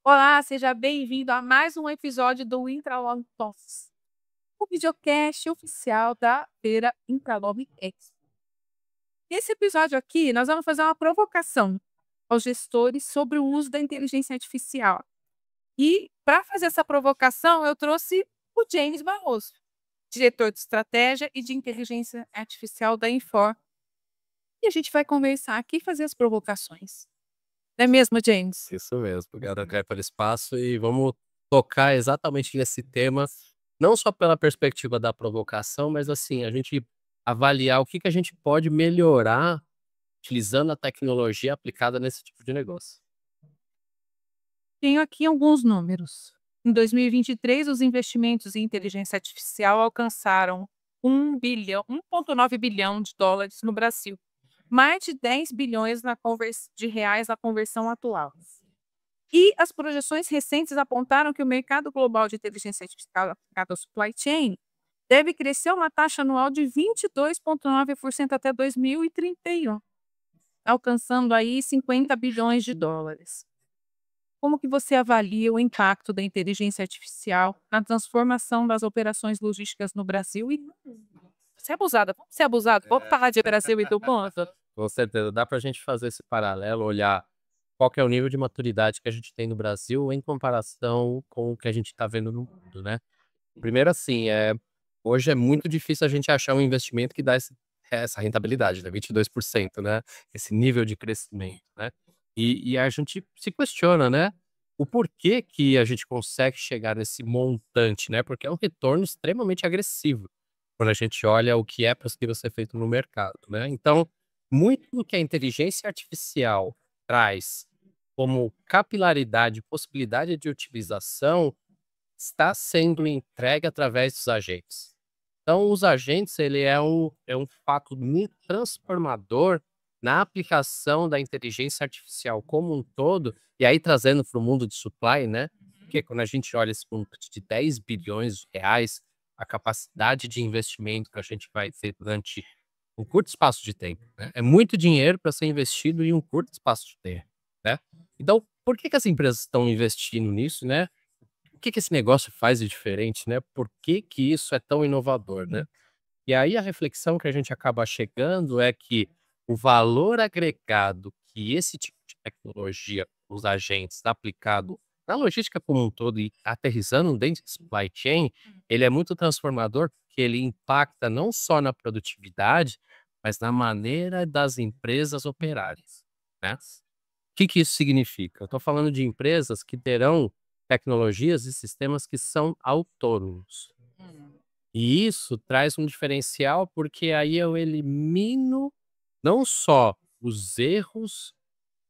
Olá, seja bem-vindo a mais um episódio do Intralog Talks, o videocast oficial da feira Intralog Expo. Nesse episódio aqui, nós vamos fazer uma provocação aos gestores sobre o uso da inteligência artificial. E, para fazer essa provocação, eu trouxe o James Barroso, diretor de estratégia e de inteligência artificial da Infor. E a gente vai conversar aqui e fazer as provocações. Não é mesmo, James? Isso mesmo, obrigado pelo espaço e vamos tocar exatamente nesse tema, não só pela perspectiva da provocação, mas assim, a gente avaliar o que que a gente pode melhorar utilizando a tecnologia aplicada nesse tipo de negócio. Tenho aqui alguns números. Em 2023, os investimentos em inteligência artificial alcançaram 1,9 bilhão de dólares no Brasil, mais de 10 bilhões de reais na conversão atual. E as projeções recentes apontaram que o mercado global de inteligência artificial aplicada ao supply chain deve crescer uma taxa anual de 22,9% até 2031, alcançando aí 50 bilhões de dólares. Como que você avalia o impacto da inteligência artificial na transformação das operações logísticas no Brasil e ser abusada, vamos ser abusado, vamos falar de Brasil e do ponto? Com certeza, dá para a gente fazer esse paralelo, olhar qual que é o nível de maturidade que a gente tem no Brasil em comparação com o que a gente está vendo no mundo, né? Primeiro assim, hoje é muito difícil a gente achar um investimento que dá essa rentabilidade, né, 22%, né, esse nível de crescimento, né. E a gente se questiona, né, o porquê que a gente consegue chegar nesse montante, né, porque é um retorno extremamente agressivo, quando a gente olha o que é possível ser feito no mercado, né. Então, muito do que a inteligência artificial traz como capilaridade, possibilidade de utilização, está sendo entregue através dos agentes. Então, os agentes, ele é um fato muito transformador na aplicação da inteligência artificial como um todo, e aí trazendo para o mundo de supply, né? Porque quando a gente olha esse montante de 10 bilhões de reais, a capacidade de investimento que a gente vai ter durante um curto espaço de tempo, né? É muito dinheiro para ser investido em um curto espaço de tempo, né? Então, por que que as empresas estão investindo nisso, né? O que que esse negócio faz de diferente, né? Por que que isso é tão inovador, né? E aí a reflexão que a gente acaba chegando é que o valor agregado que esse tipo de tecnologia, os agentes aplicado na logística como um todo e aterrissando dentro de supply chain, ele é muito transformador, porque ele impacta não só na produtividade, mas na maneira das empresas operarem, né? O que que isso significa? Eu estou falando de empresas que terão tecnologias e sistemas que são autônomos. Hum. E isso traz um diferencial, porque aí eu elimino não só os erros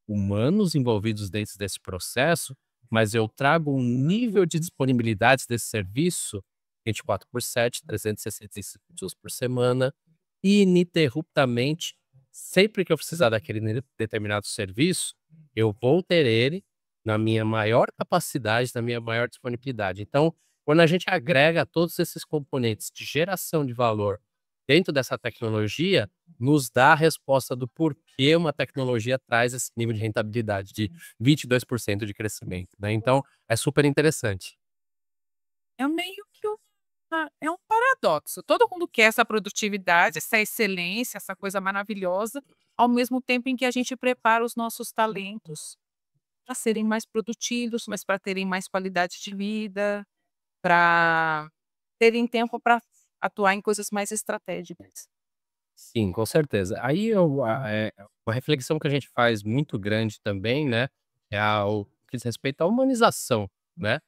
humanos envolvidos dentro desse processo, mas eu trago um nível de disponibilidade desse serviço 24/7, 365 dias por semana, ininterruptamente. Sempre que eu precisar daquele determinado serviço, eu vou ter ele na minha maior capacidade, na minha maior disponibilidade. Então, quando a gente agrega todos esses componentes de geração de valor dentro dessa tecnologia, nos dá a resposta do porquê uma tecnologia traz esse nível de rentabilidade de 22% de crescimento, né. Então, é super interessante. É meio que é um paradoxo. Todo mundo quer essa produtividade, essa excelência, essa coisa maravilhosa, ao mesmo tempo em que a gente prepara os nossos talentos para serem mais produtivos, mas para terem mais qualidade de vida, para terem tempo para atuar em coisas mais estratégicas. Sim, com certeza. Aí uma reflexão que a gente faz muito grande também, né, é o que diz respeito à humanização, né.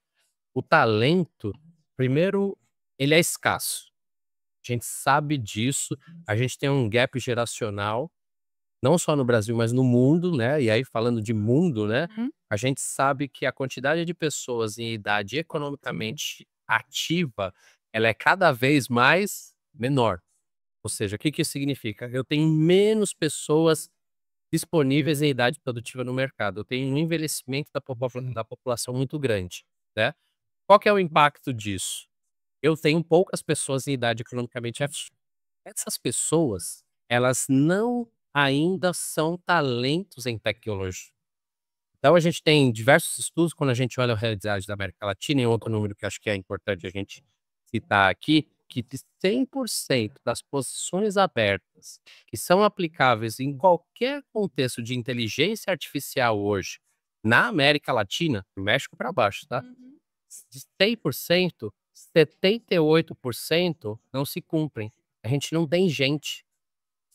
O talento, primeiro, ele é escasso. A gente sabe disso, a gente tem um gap geracional, não só no Brasil, mas no mundo, né, e aí falando de mundo, né, Uhum. a gente sabe que a quantidade de pessoas em idade economicamente ativa, ela é cada vez mais menor. Ou seja, o que que isso significa? Eu tenho menos pessoas disponíveis em idade produtiva no mercado. Eu tenho um envelhecimento da população muito grande, né. Qual que é o impacto disso? Eu tenho poucas pessoas em idade economicamente ativa. Essas pessoas, elas não ainda são talentos em tecnologia. Então a gente tem diversos estudos, quando a gente olha a realidade da América Latina, e outro número que acho que é importante a gente citar aqui, que de 100% das posições abertas que são aplicáveis em qualquer contexto de inteligência artificial hoje, na América Latina, do México para baixo, tá? Uhum. De 100%, 78% não se cumprem. A gente não tem gente.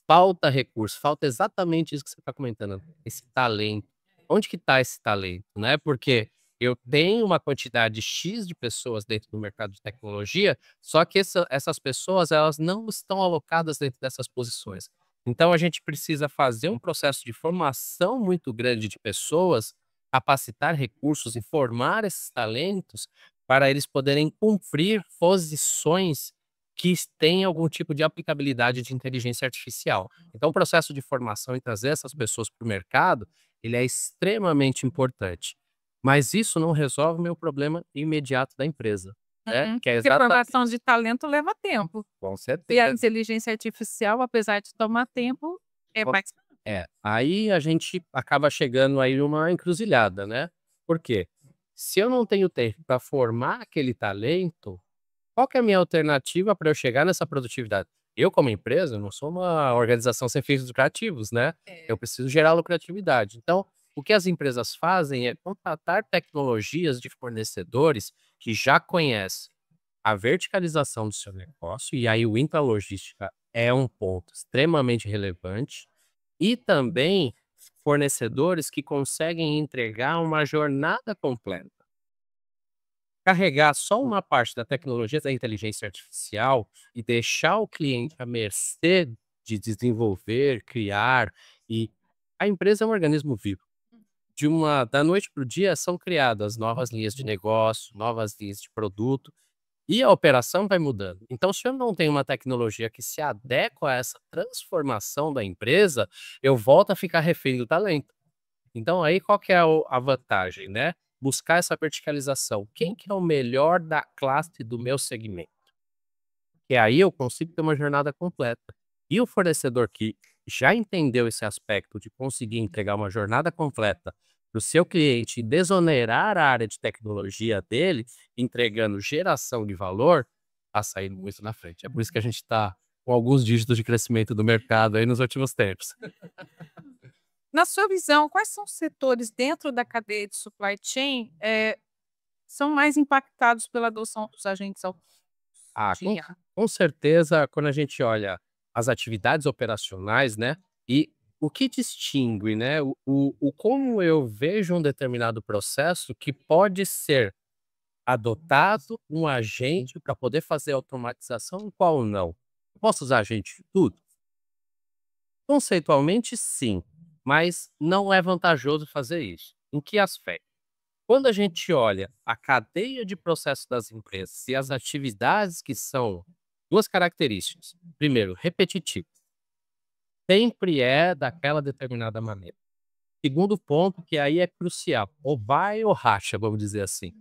Falta recurso, falta exatamente isso que você está comentando, esse talento. Onde que está esse talento, né, porque eu tenho uma quantidade X de pessoas dentro do mercado de tecnologia, só que essas pessoas, elas não estão alocadas dentro dessas posições. Então a gente precisa fazer um processo de formação muito grande de pessoas, capacitar recursos e formar esses talentos para eles poderem cumprir posições que têm algum tipo de aplicabilidade de inteligência artificial. Então, o processo de formação e trazer essas pessoas para o mercado, ele é extremamente importante. Mas isso não resolve o meu problema imediato da empresa, né? Uhum. Que é Porque formação exatamente de talento leva tempo. com E a certeza. inteligência artificial, apesar de tomar tempo, é Co- mais É, aí a gente acaba chegando aí numa encruzilhada, né? Por quê? Se eu não tenho tempo para formar aquele talento, qual que é a minha alternativa para eu chegar nessa produtividade? Eu, como empresa, eu não sou uma organização sem fins lucrativos, né? Eu é. preciso gerar lucratividade. Então, o que as empresas fazem é contratar tecnologias de fornecedores que já conhecem a verticalização do seu negócio, e aí o intralogística é um ponto extremamente relevante, e também fornecedores que conseguem entregar uma jornada completa. Carregar só uma parte da tecnologia da inteligência artificial e deixar o cliente à mercê de desenvolver, criar, e a empresa é um organismo vivo. Da noite para o dia são criadas novas linhas de negócio, novas linhas de produto, e a operação vai mudando. Então, se eu não tenho uma tecnologia que se adequa a essa transformação da empresa, eu volto a ficar refém do talento. Então aí qual que é a vantagem, né? Buscar essa verticalização. Quem que é o melhor da classe do meu segmento? Que aí eu consigo ter uma jornada completa. E o fornecedor que já entendeu esse aspecto de conseguir entregar uma jornada completa para o seu cliente e desonerar a área de tecnologia dele, entregando geração de valor, está saindo muito na frente. É por isso que a gente está com alguns dígitos de crescimento do mercado aí nos últimos tempos. Na sua visão, quais são os setores dentro da cadeia de supply chain, são mais impactados pela adoção dos agentes autônomos Ah, de IA? com certeza, quando a gente olha as atividades operacionais, né, e o que distingue, né, o como eu vejo um determinado processo que pode ser adotado um agente para poder fazer automatização, qual não. Eu posso usar agente em tudo? Conceitualmente, sim, mas não é vantajoso fazer isso. Em que aspecto? Quando a gente olha a cadeia de processo das empresas e as atividades que são 2 características. Primeiro, repetitivo, sempre é daquela determinada maneira. Segundo ponto, que aí é crucial, ou vai ou racha, vamos dizer assim,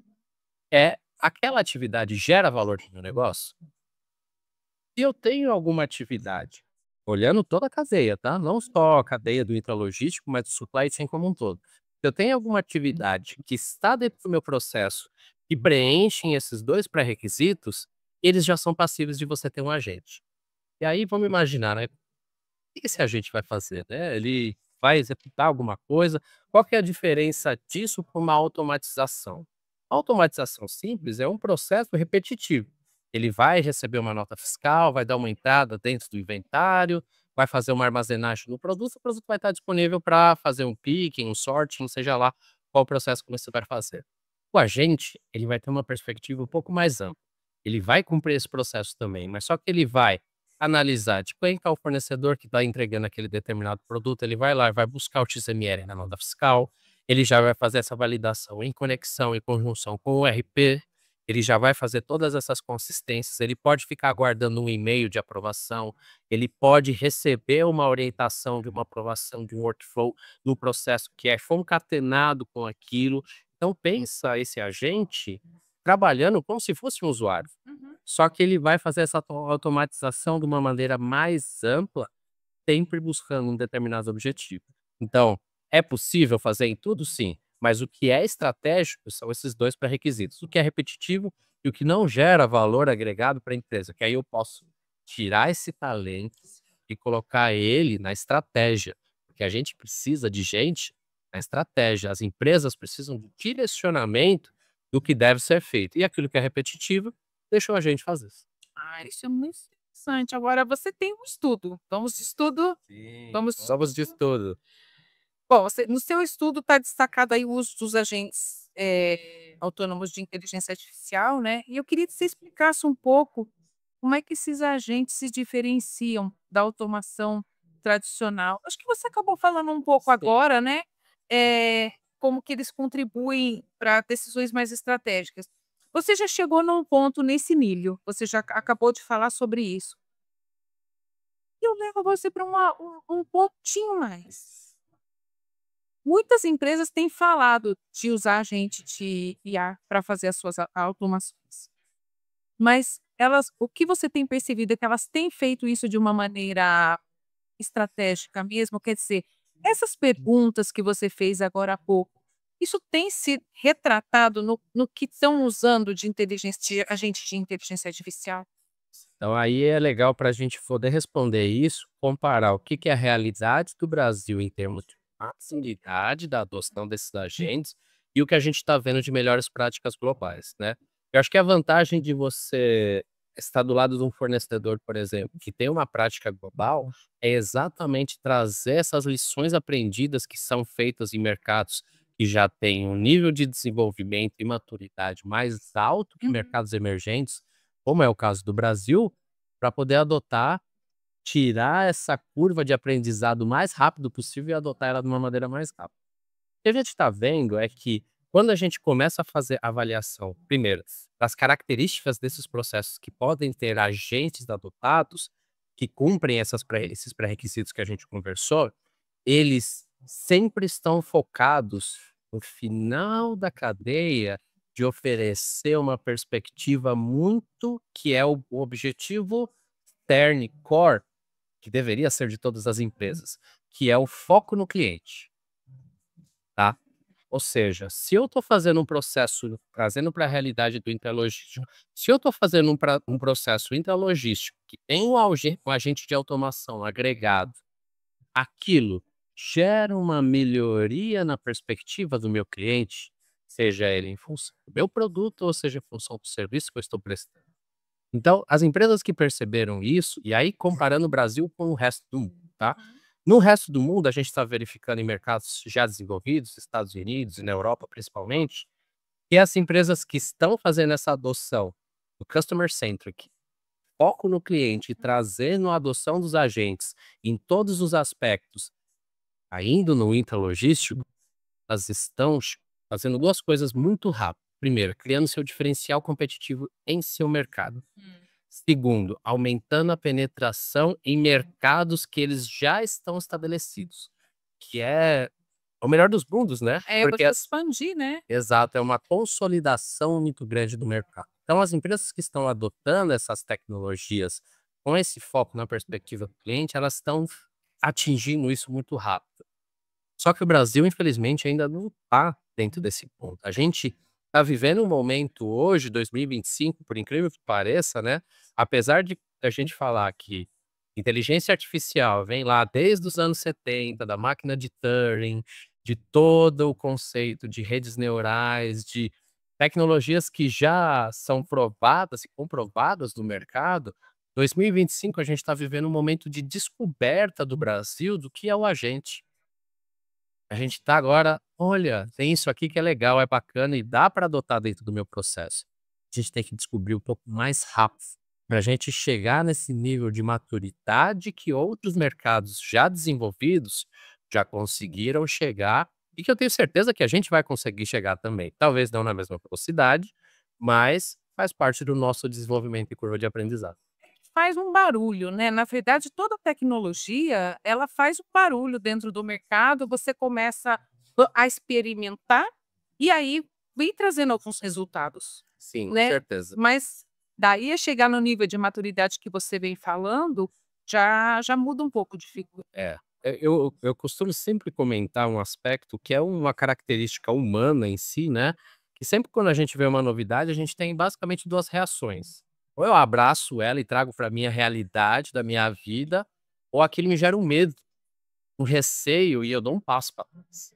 é aquela atividade gera valor para o meu negócio? Se eu tenho alguma atividade, olhando toda a cadeia, tá? Não só a cadeia do intralogístico, mas do supply chain como um todo. Se eu tenho alguma atividade que está dentro do meu processo e preenchem esses 2 pré-requisitos, eles já são passíveis de você ter um agente. E aí vamos imaginar, né, o que esse agente vai fazer, né? Ele vai executar alguma coisa? Qual que é a diferença disso para uma automatização? A automatização simples é um processo repetitivo. Ele vai receber uma nota fiscal, vai dar uma entrada dentro do inventário, vai fazer uma armazenagem no produto, o produto vai estar disponível para fazer um picking, um sorting, seja lá qual o processo que você vai fazer. O agente, ele vai ter uma perspectiva um pouco mais ampla. Ele vai cumprir esse processo também, mas só que ele vai analisar de quem que é o fornecedor que está entregando aquele determinado produto, ele vai lá e vai buscar o XML na nota fiscal, ele já vai fazer essa validação em conexão e conjunção com o ERP, ele já vai fazer todas essas consistências, ele pode ficar aguardando um e-mail de aprovação, ele pode receber uma orientação de uma aprovação de um workflow no processo que é concatenado com aquilo. Então pensa esse agente trabalhando como se fosse um usuário, Uhum. só que ele vai fazer essa automatização de uma maneira mais ampla, sempre buscando um determinado objetivo. Então, é possível fazer em tudo? Sim, mas o que é estratégico são esses 2 pré-requisitos, o que é repetitivo e o que não gera valor agregado para a empresa, que aí eu posso tirar esse talento e colocar ele na estratégia, porque a gente precisa de gente na estratégia, as empresas precisam de direcionamento do que deve ser feito, e aquilo que é repetitivo, deixa a gente fazer. Ah, isso é muito interessante. Agora você tem um estudo. Vamos de estudo? Sim, Vamos de somos de estudo. estudo. Bom, no seu estudo está destacado aí o uso dos agentes, autônomos de inteligência artificial, né, e eu queria que você explicasse um pouco como é que esses agentes se diferenciam da automação tradicional. Acho que você acabou falando um pouco Sim. agora, né, como que eles contribuem para decisões mais estratégicas. Você já chegou num ponto nesse nível, você já acabou de falar sobre isso. E eu levo você para um pontinho mais. Muitas empresas têm falado de usar agente de IA para fazer as suas automações, mas o que você tem percebido é que elas têm feito isso de uma maneira estratégica mesmo? Quer dizer, essas perguntas que você fez agora há pouco, isso tem se retratado no que estão usando de agente de inteligência artificial? Então aí é legal para a gente poder responder isso, comparar o que que é a realidade do Brasil em termos de facilidade da adoção desses agentes e o que a gente está vendo de melhores práticas globais, né. Eu acho que a vantagem de você estar do lado de um fornecedor, por exemplo, que tem uma prática global, é exatamente trazer essas lições aprendidas que são feitas em mercados que já têm um nível de desenvolvimento e maturidade mais alto que Uhum. mercados emergentes, como é o caso do Brasil, para poder adotar, tirar essa curva de aprendizado o mais rápido possível e adotar ela de uma maneira mais rápida. O que a gente está vendo é que quando a gente começa a fazer avaliação, primeiro, das características desses processos que podem ter agentes adotados, que cumprem esses pré-requisitos que a gente conversou, eles sempre estão focados no final da cadeia de oferecer uma perspectiva muito que é o objetivo Terne core, que deveria ser de todas as empresas, que é o foco no cliente, tá. Ou seja, se eu estou fazendo um processo trazendo para a realidade do intralogístico, se eu estou fazendo um processo intralogístico que tem um agente de automação agregado, aquilo gera uma melhoria na perspectiva do meu cliente, seja ele em função do meu produto ou seja em função do serviço que eu estou prestando. Então, as empresas que perceberam isso, e aí comparando o Brasil com o resto do mundo, tá? Uhum. No resto do mundo, a gente está verificando em mercados já desenvolvidos, Estados Unidos e na Europa principalmente, que as empresas que estão fazendo essa adoção do customer centric, foco no cliente e trazendo a adoção dos agentes em todos os aspectos, ainda no intralogístico, elas estão fazendo 2 coisas muito rápido. Primeiro, criando seu diferencial competitivo em seu mercado. Hum. Segundo, aumentando a penetração em mercados que eles já estão estabelecidos, que é o melhor dos mundos, né, É, porque você as expandir, né? exato, é uma consolidação muito grande do mercado. Então as empresas que estão adotando essas tecnologias com esse foco na perspectiva do cliente, elas estão atingindo isso muito rápido. Só que o Brasil, infelizmente, ainda não está dentro desse ponto. A gente está vivendo um momento hoje, 2025, por incrível que pareça, né, apesar de a gente falar que inteligência artificial vem lá desde os anos 70, da máquina de Turing, de todo o conceito de redes neurais, de tecnologias que já são provadas e comprovadas no mercado, 2025 a gente está vivendo um momento de descoberta do Brasil do que é o agente. A gente tá agora: "Olha, tem isso aqui que é legal, é bacana e dá para adotar dentro do meu processo". A gente tem que descobrir um pouco mais rápido, para a gente chegar nesse nível de maturidade que outros mercados já desenvolvidos já conseguiram chegar e que eu tenho certeza que a gente vai conseguir chegar também. Talvez não na mesma velocidade, mas faz parte do nosso desenvolvimento e curva de aprendizado. Faz um barulho, né, na verdade toda tecnologia, ela faz um barulho dentro do mercado, você começa a experimentar, e aí vem trazendo alguns resultados, Sim, com né. certeza. Mas daí a chegar no nível de maturidade que você vem falando, já muda um pouco de figura. É. Eu costumo sempre comentar um aspecto que é uma característica humana em si, né, que sempre quando a gente vê uma novidade, a gente tem basicamente 2 reações. Ou eu abraço ela e trago pra minha realidade da minha vida, ou aquilo me gera um medo, um receio e eu dou um passo pra trás.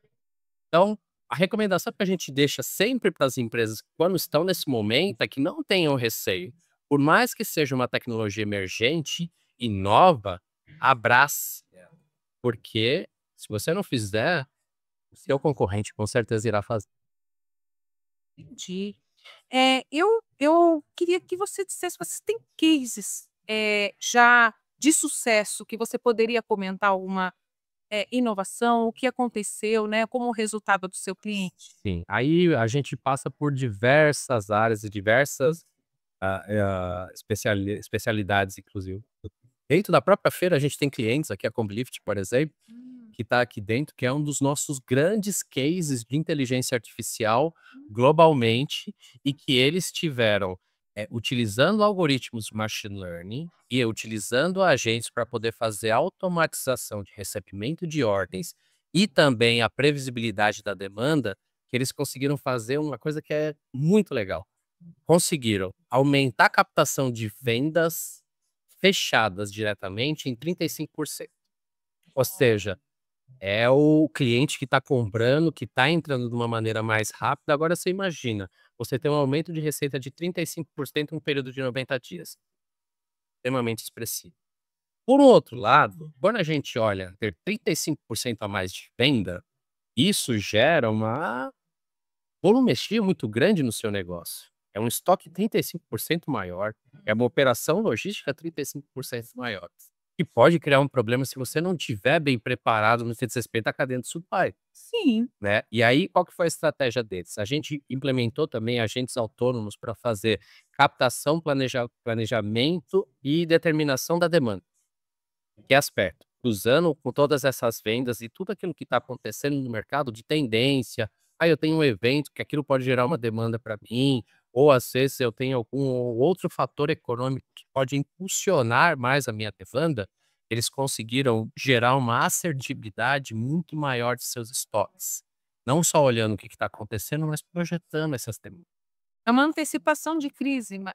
Então, a recomendação que a gente deixa sempre para as empresas quando estão nesse momento é que não tenham receio. Por mais que seja uma tecnologia emergente e nova, abrace, porque se você não fizer, o seu concorrente com certeza irá fazer. Entendi. Eu queria que você dissesse, você tem cases, já de sucesso que você poderia comentar alguma, inovação, o que aconteceu, né, como resultado do seu cliente? Sim, aí a gente passa por diversas áreas e diversas especialidades, inclusive. Dentro da própria feira, a gente tem clientes aqui, a Comblift, por exemplo, Hum. que está aqui dentro, que é um dos nossos grandes cases de inteligência artificial globalmente, e que eles tiveram, utilizando algoritmos de machine learning e utilizando agentes para poder fazer automatização de recebimento de ordens e também a previsibilidade da demanda, que eles conseguiram fazer uma coisa que é muito legal. Conseguiram aumentar a captação de vendas fechadas diretamente em 35%. Ou seja, é o cliente que está comprando, que está entrando de uma maneira mais rápida. Agora você imagina, você tem um aumento de receita de 35% em um período de 90 dias, extremamente expressivo. Por um outro lado, quando a gente olha ter 35% a mais de venda, isso gera uma volumetria muito grande no seu negócio. É um estoque 35% maior, é uma operação logística 35% maior, que pode criar um problema se você não tiver bem preparado no que diz respeito à cadeia de supply, Sim. né. E aí, qual que foi a estratégia deles? A gente implementou também agentes autônomos para fazer captação, planejamento e determinação da demanda. Que aspecto? Usando com todas essas vendas e tudo aquilo que está acontecendo no mercado de tendência, eu tenho um evento que aquilo pode gerar uma demanda para mim, ou às vezes eu tenho algum outro fator econômico que pode impulsionar mais a minha demanda, eles conseguiram gerar uma assertividade muito maior de seus estoques. Não só olhando o que está acontecendo, mas projetando essas demandas. É uma antecipação de crise, não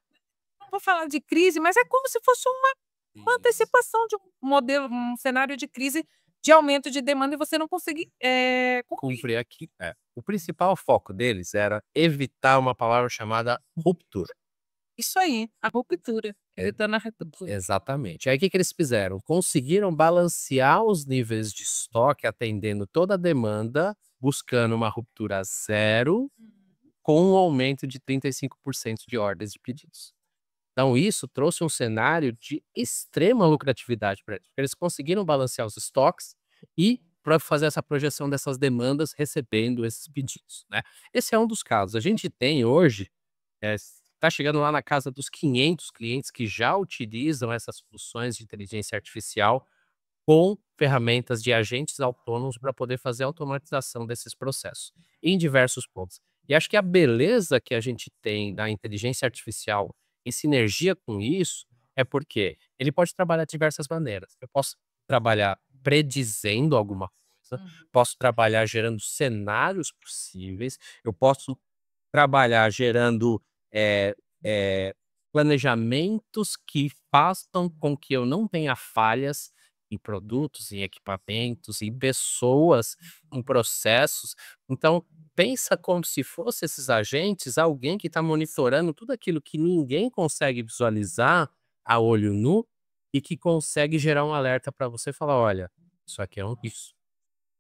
vou falar de crise, mas é como se fosse uma Isso. antecipação de um modelo, um cenário de crise, de aumento de demanda e você não conseguir, cumprir. Cumprir aqui o principal foco deles era evitar uma palavra chamada ruptura. Isso aí, a ruptura, É, evitando a ruptura. exatamente. Aí o que que eles fizeram? Conseguiram balancear os níveis de estoque, atendendo toda a demanda, buscando uma ruptura zero, com um aumento de 35% de ordens de pedidos. Então isso trouxe um cenário de extrema lucratividade para eles, porque eles conseguiram balancear os estoques e para fazer essa projeção dessas demandas recebendo esses pedidos, né. Esse é um dos casos. A gente tem hoje, está chegando lá na casa dos 500 clientes que já utilizam essas soluções de inteligência artificial com ferramentas de agentes autônomos para poder fazer a automatização desses processos, em diversos pontos. E acho que a beleza que a gente tem da inteligência artificial em sinergia com isso, é porque ele pode trabalhar de diversas maneiras. Eu posso trabalhar predizendo alguma coisa, Hum. posso trabalhar gerando cenários possíveis, eu posso trabalhar gerando, eh planejamentos que façam com que eu não tenha falhas em produtos, em equipamentos, em pessoas, em processos. Então, pensa como se fosse esses agentes alguém que está monitorando tudo aquilo que ninguém consegue visualizar a olho nu e que consegue gerar um alerta para você falar: "Olha, isso aqui é um risco".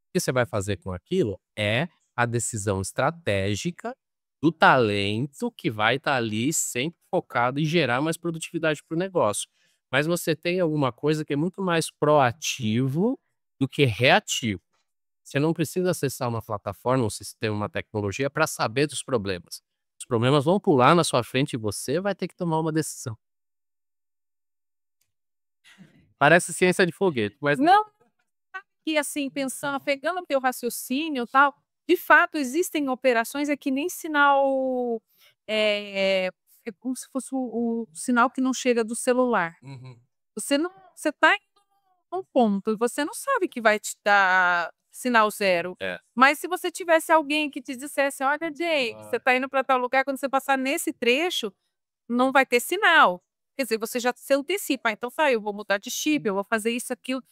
O que você vai fazer com aquilo é a decisão estratégica do talento que vai estar ali sempre focado em gerar mais produtividade para o negócio. Mas você tem alguma coisa que é muito mais proativo do que reativo. Você não precisa acessar uma plataforma, um sistema, uma tecnologia para saber dos problemas. Os problemas vão pular na sua frente e você vai ter que tomar uma decisão. Parece ciência de foguete, mas Não, que assim, pensando, pegando o teu raciocínio, tal, de fato existem operações, é que nem sinal, é como se fosse o sinal que não chega do celular. Uhum. Você tá um ponto, você não sabe que vai te dar sinal zero. É. Mas se você tivesse alguém que te dissesse: "Olha, Jay, você está indo para tal lugar, quando você passar nesse trecho, não vai ter sinal". Quer dizer, você já se antecipa: "Ah, então tá, eu vou mudar de chip, eu vou fazer isso, aquilo".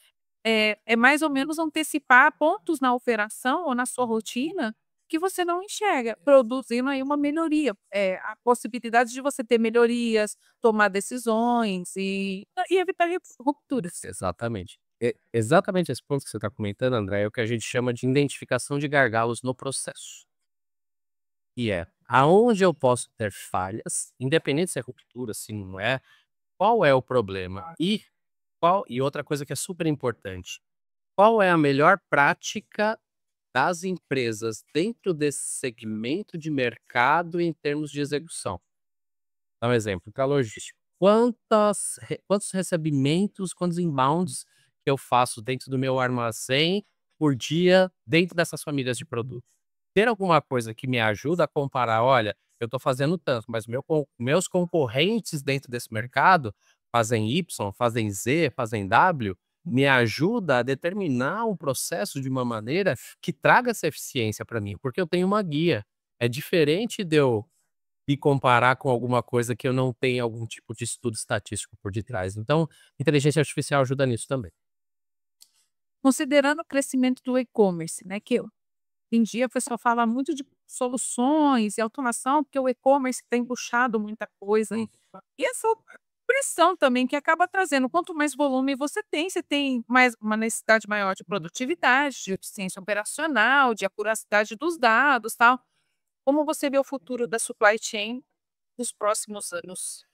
É mais ou menos antecipar pontos na operação ou na sua rotina que você não enxerga, produzindo aí uma melhoria. A possibilidade de você ter melhorias, tomar decisões e evitar rupturas. Exatamente. Exatamente esse ponto que você está comentando, André, é o que a gente chama de identificação de gargalos no processo. E é aonde eu posso ter falhas, independente se é ruptura, se não é, qual é o problema e outra coisa que é super importante, qual é a melhor prática das empresas dentro desse segmento de mercado em termos de execução. Dá um exemplo, para logística. Quantos recebimentos, quantos inbounds que eu faço dentro do meu armazém por dia dentro dessas famílias de produtos? Ter alguma coisa que me ajuda a comparar, olha, eu estou fazendo tanto, mas meus concorrentes dentro desse mercado fazem Y, fazem Z, fazem W, me ajuda a determinar um processo de uma maneira que traga essa eficiência para mim, porque eu tenho uma guia. É diferente de eu me comparar com alguma coisa que eu não tenha algum tipo de estudo estatístico por detrás. Então, inteligência artificial ajuda nisso também. Considerando o crescimento do e-commerce, né, que hoje em dia o pessoal fala muito de soluções e automação, porque o e-commerce tem puxado muita coisa. E essa pressão também que acaba trazendo, quanto mais volume você tem mais uma necessidade maior de produtividade, de eficiência operacional, de acuracidade dos dados, tal. Como você vê o futuro da supply chain nos próximos anos?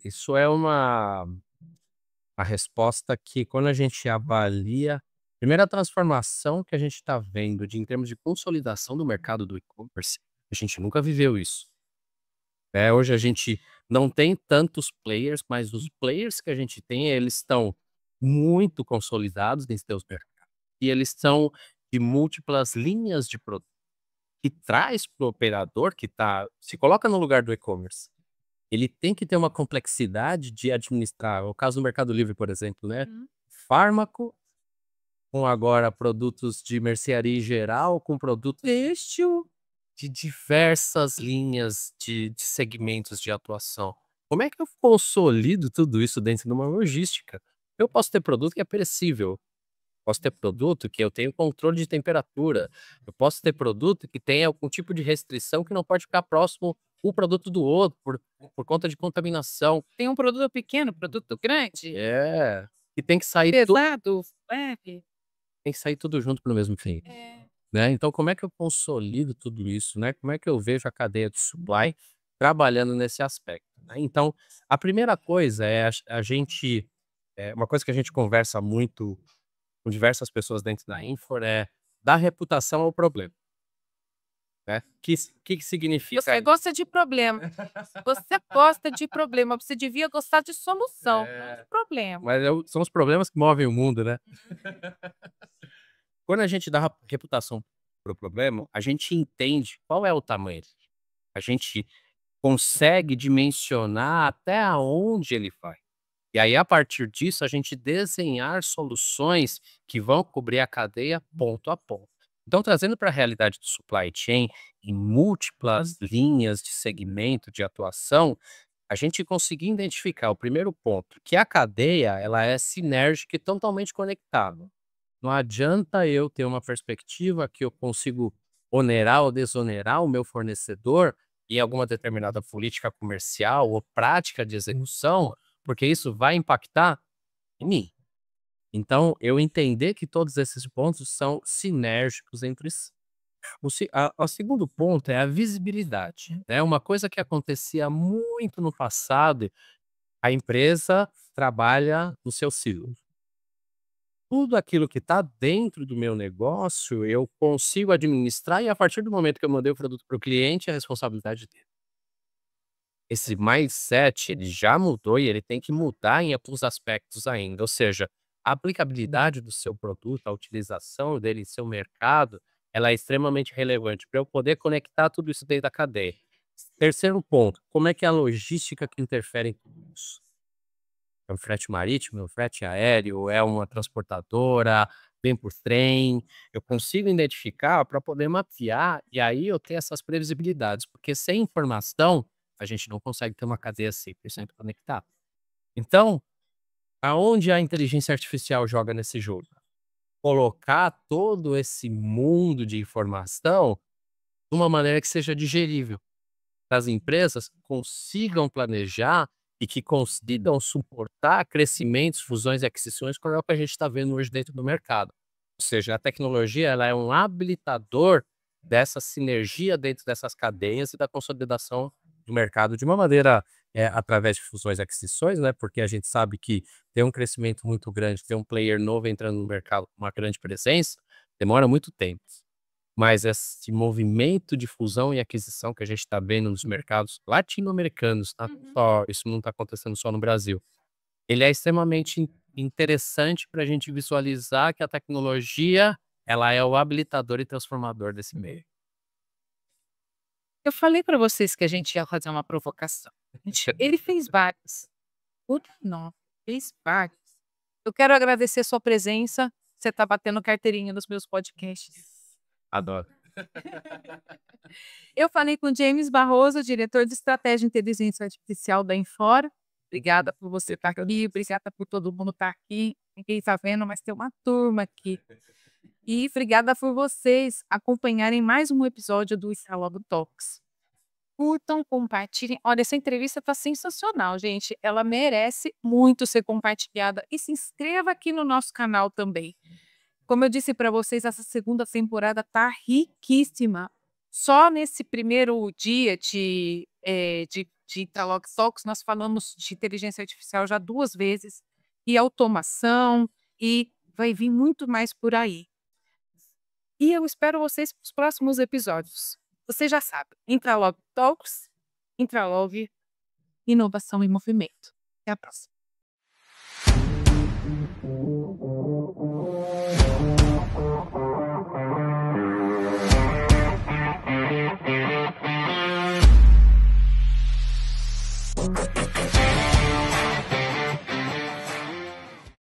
Isso é uma resposta que quando a gente avalia primeiro a transformação que a gente está vendo em termos de consolidação do mercado do e-commerce, a gente nunca viveu isso. Hoje a gente não tem tantos players, mas os players que a gente tem, eles estão muito consolidados em seus mercados. E eles são de múltiplas linhas de produto, que traz para o operador que se coloca no lugar do e-commerce. Ele tem que ter uma complexidade de administrar, o caso do Mercado Livre, por exemplo, né, Uhum. fármaco, com agora produtos de mercearia em geral, com produto têxtil, de diversas linhas de segmentos de atuação. Como é que eu consolido tudo isso dentro de uma logística? Eu posso ter produto que é perecível, posso ter produto que eu tenho controle de temperatura, eu posso ter produto que tem algum tipo de restrição que não pode ficar próximo um produto do outro por conta de contaminação. Tem um produto pequeno, produto grande, É, e tem que sair pesado, leve. tudo junto para o mesmo fim, É. né. Então como é que eu consolido tudo isso, né, como é que eu vejo a cadeia de supply trabalhando nesse aspecto, né. Então, a primeira coisa é a gente uma coisa que a gente conversa muito com diversas pessoas dentro da Infor é dar reputação ao problema, né. Que significa Você gosta de problema. Você gosta de problema, você devia gostar de solução, não de problema. mas são os problemas que movem o mundo, né. Quando a gente dá reputação para o problema, a gente entende qual é o tamanho dele. A gente consegue dimensionar até aonde ele vai. E aí, a partir disso, a gente desenhar soluções que vão cobrir a cadeia ponto a ponto. Então, trazendo para a realidade do supply chain, em múltiplas linhas de segmento de atuação, a gente conseguir identificar o primeiro ponto, que a cadeia ela é sinérgica e totalmente conectada. Não adianta eu ter uma perspectiva que eu consigo onerar ou desonerar o meu fornecedor em alguma determinada política comercial ou prática de execução, porque isso vai impactar em mim. Então, eu entender que todos esses pontos são sinérgicos entre si. O segundo ponto é a visibilidade. É uma coisa que acontecia muito no passado, a empresa trabalha no seu silo. tudo aquilo que está dentro do meu negócio, eu consigo administrar e a partir do momento que eu mandei o produto para o cliente, é a responsabilidade dele. Esse mindset, ele já mudou e ele tem que mudar em alguns aspectos ainda, ou seja, a aplicabilidade do seu produto, a utilização dele em seu mercado, ela é extremamente relevante para eu poder conectar tudo isso dentro da cadeia. Terceiro ponto, como é que é a logística que interfere em tudo isso? É um frete marítimo, é um frete aéreo, é uma transportadora, vem por trem. Eu consigo identificar para poder mapear e aí eu tenho essas previsibilidades, porque sem informação, a gente não consegue ter uma cadeia 100% conectada. Então, aonde a inteligência artificial joga nesse jogo? Colocar todo esse mundo de informação de uma maneira que seja digerível, para as empresas consigam planejar e que consigam suportar crescimentos, fusões e aquisições, como é o que a gente está vendo hoje dentro do mercado. Ou seja, a tecnologia ela é um habilitador dessa sinergia dentro dessas cadeias e da consolidação do mercado de uma maneira, através de fusões e aquisições, né, porque a gente sabe que tem um crescimento muito grande, tem um player novo entrando no mercado com uma grande presença, demora muito tempo. Mas esse movimento de fusão e aquisição que a gente está vendo nos mercados latino-americanos, tá? Uhum. Isso não está acontecendo só no Brasil. Ele é extremamente interessante para a gente visualizar que a tecnologia, ela é o habilitador e transformador desse meio. Eu falei para vocês que a gente ia fazer uma provocação. Ele fez vários. Puta não, fez vários. Eu quero agradecer a sua presença. Você tá batendo carteirinha nos meus podcasts. Adoro. Eu falei com James Barroso, diretor de estratégia e inteligência artificial da Infora. Obrigada por você estar aqui, obrigada por todo mundo estar aqui. Ninguém está vendo, mas tem uma turma aqui. E obrigada por vocês acompanharem mais um episódio do Instalogo Talks. Curtam, compartilhem. Olha, essa entrevista está sensacional, gente. Ela merece muito ser compartilhada. E se inscreva aqui no nosso canal também. Como eu disse para vocês, essa segunda temporada está riquíssima. Só nesse primeiro dia de Interlock Talks, nós falamos de inteligência artificial já 2 vezes, e automação, e vai vir muito mais por aí. E eu espero vocês para os próximos episódios. Você já sabe, Intralog Talks, Intralog Inovação em Movimento. Até a próxima.